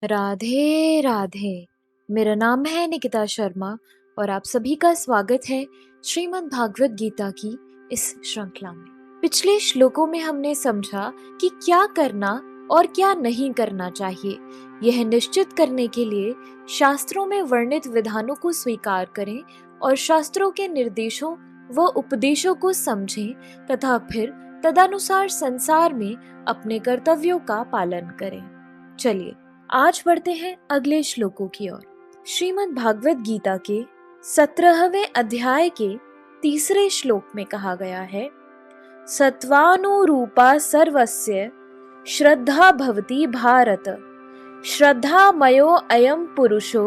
राधे राधे। मेरा नाम है निकिता शर्मा और आप सभी का स्वागत है श्रीमद् भागवत गीता की इस श्रृंखला में। पिछले श्लोकों में हमने समझा कि क्या करना और क्या नहीं करना चाहिए। यह निश्चित करने के लिए शास्त्रों में वर्णित विधानों को स्वीकार करें और शास्त्रों के निर्देशों व उपदेशों को समझें तथा फिर तदनुसार संसार में अपने कर्तव्यों का पालन करें। चलिए आज बढ़ते हैं अगले श्लोकों की ओर। श्रीमद् भागवत गीता के 17वें अध्याय के 3 श्लोक में कहा गया है, सत्वानुरूपा सर्वस्य श्रद्धा भवति भारत, श्रद्धामयो अयम पुरुषो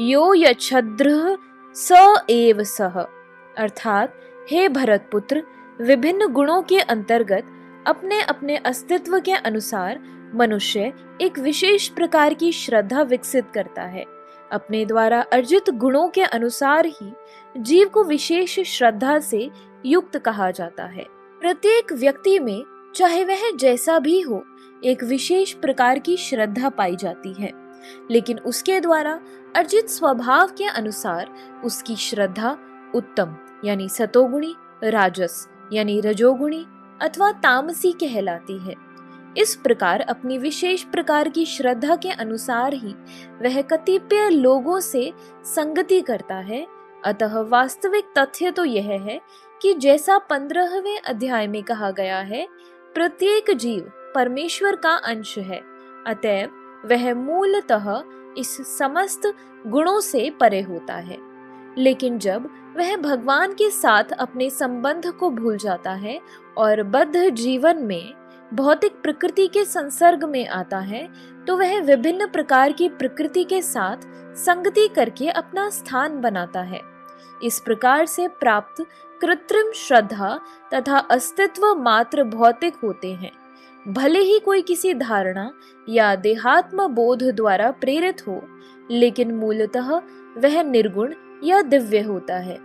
यो यच्छद्रः स एव सः। अर्थात हे भरतपुत्र, विभिन्न गुणों के अंतर्गत अपने अपने अस्तित्व के अनुसार मनुष्य एक विशेष प्रकार की श्रद्धा विकसित करता है। अपने द्वारा अर्जित गुणों के अनुसार ही जीव को विशेष श्रद्धा से युक्त कहा जाता है। प्रत्येक व्यक्ति में, चाहे वह जैसा भी हो, एक विशेष प्रकार की श्रद्धा पाई जाती है, लेकिन उसके द्वारा अर्जित स्वभाव के अनुसार उसकी श्रद्धा उत्तम यानी सतोगुणी, राजस यानी रजोगुणी अथवा तामसी कहलाती है। इस प्रकार अपनी विशेष प्रकार की श्रद्धा के अनुसार ही वह कतिपय लोगों से संगति करता है। अतः वास्तविक तथ्य तो यह है कि जैसा 15वें अध्याय में कहा गया है, प्रत्येक जीव परमेश्वर का अंश है, अतएव वह मूलतः इस समस्त गुणों से परे होता है। लेकिन जब वह भगवान के साथ अपने संबंध को भूल जाता है और बद्ध जीवन में भौतिक प्रकृति के संसर्ग में आता है, तो वह विभिन्न प्रकार की प्रकृति के साथ संगति करके अपना स्थान बनाता है। इस प्रकार से प्राप्त कृत्रिम श्रद्धा तथा अस्तित्व मात्र भौतिक होते हैं। भले ही कोई किसी धारणा या देहात्म बोध द्वारा प्रेरित हो, लेकिन मूलतः वह निर्गुण या दिव्य होता है।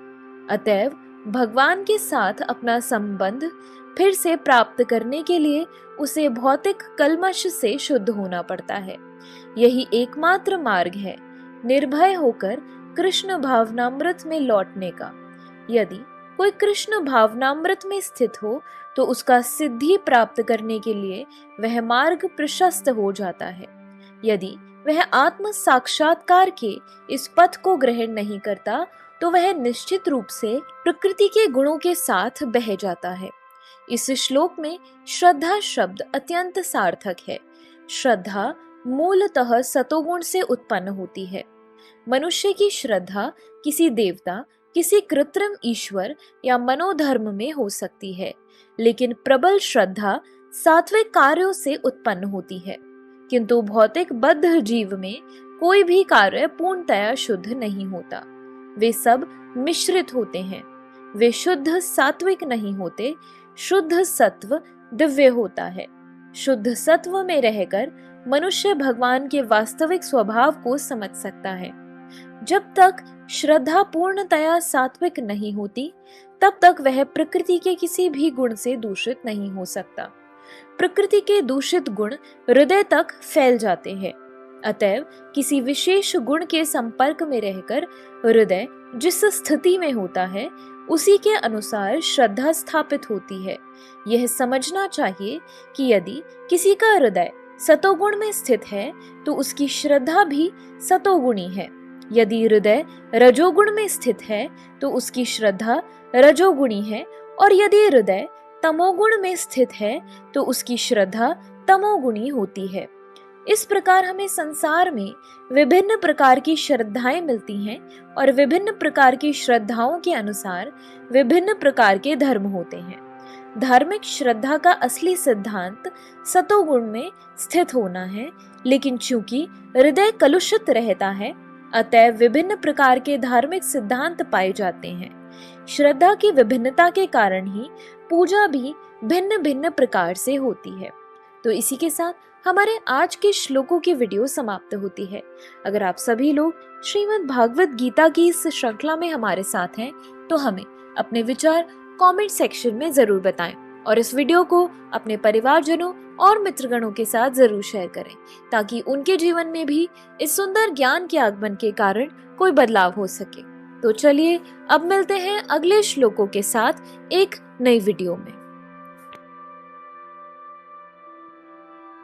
अतएव भगवान के साथ अपना संबंध फिर से प्राप्त करने के लिए उसे भौतिक कल्मश से शुद्ध होना पड़ता है। यही एकमात्र मार्ग है निर्भय होकर कृष्ण भावनामृत में लौटने का। यदि कोई कृष्ण भावनामृत में स्थित हो तो उसका सिद्धि प्राप्त करने के लिए वह मार्ग प्रशस्त हो जाता है। यदि वह आत्म साक्षात्कार के इस पथ को ग्रहण नहीं करता तो वह निश्चित रूप से प्रकृति के गुणों के साथ बह जाता है। इस श्लोक में श्रद्धा शब्द अत्यंत सार्थक है। श्रद्धा मूलतः सतोगुण से उत्पन्न होती है। मनुष्य की श्रद्धा किसी देवता, किसी कृत्रिम ईश्वर या मनोधर्म में हो सकती है, लेकिन प्रबल श्रद्धा सात्विक कार्यों से उत्पन्न होती है। किंतु भौतिक बद्ध जीव में कोई भी कार्य पूर्णतया शुद्ध नहीं होता। वे सब मिश्रित होते हैं। वे शुद्ध सात्विक नहीं होते। शुद्ध सत्व दिव्य होता है। शुद्ध सत्व में रहकर मनुष्य भगवान के वास्तविक स्वभाव को समझ सकता है। जब तक श्रद्धा पूर्णतया सात्विक नहीं होती, तब तक वह प्रकृति के किसी भी गुण से दूषित नहीं हो सकता। प्रकृति के दूषित गुण हृदय तक फैल जाते हैं। अतएव किसी विशेष गुण के संपर्क में रहकर हृदय जिस स्थिति में होता है, उसी के अनुसार श्रद्धा स्थापित होती है। यह समझना चाहिए कि यदि किसी का हृदय सतोगुण में स्थित है तो उसकी श्रद्धा भी सतोगुणी है। यदि हृदय रजोगुण में स्थित है तो उसकी श्रद्धा रजोगुणी है, और यदि हृदय तमोगुण में स्थित है तो उसकी श्रद्धा तमोगुणी होती है। इस प्रकार हमें संसार में विभिन्न प्रकार की श्रद्धाएं मिलती हैं और विभिन्न प्रकार की श्रद्धाओं के अनुसार विभिन्न प्रकार के धर्म होते हैं। धार्मिक श्रद्धा का असली सिद्धांत सतोगुण में स्थित होना है, लेकिन चूंकि हृदय कलुषित रहता है, अतएव विभिन्न प्रकार के धार्मिक सिद्धांत पाए जाते हैं। श्रद्धा की विभिन्नता के कारण ही पूजा भी भिन्न भिन्न प्रकार से होती है। तो इसी के साथ हमारे आज के श्लोकों की वीडियो समाप्त होती है। अगर आप सभी लोग श्रीमद् भागवत गीता की इस श्रृंखला में हमारे साथ हैं, तो हमें अपने विचार कमेंट सेक्शन में जरूर बताएं और इस वीडियो को अपने परिवारजनों और मित्रगणों के साथ जरूर शेयर करें ताकि उनके जीवन में भी इस सुंदर ज्ञान के आगमन के कारण कोई बदलाव हो सके। तो चलिए अब मिलते हैं अगले श्लोकों के साथ एक नई वीडियो में।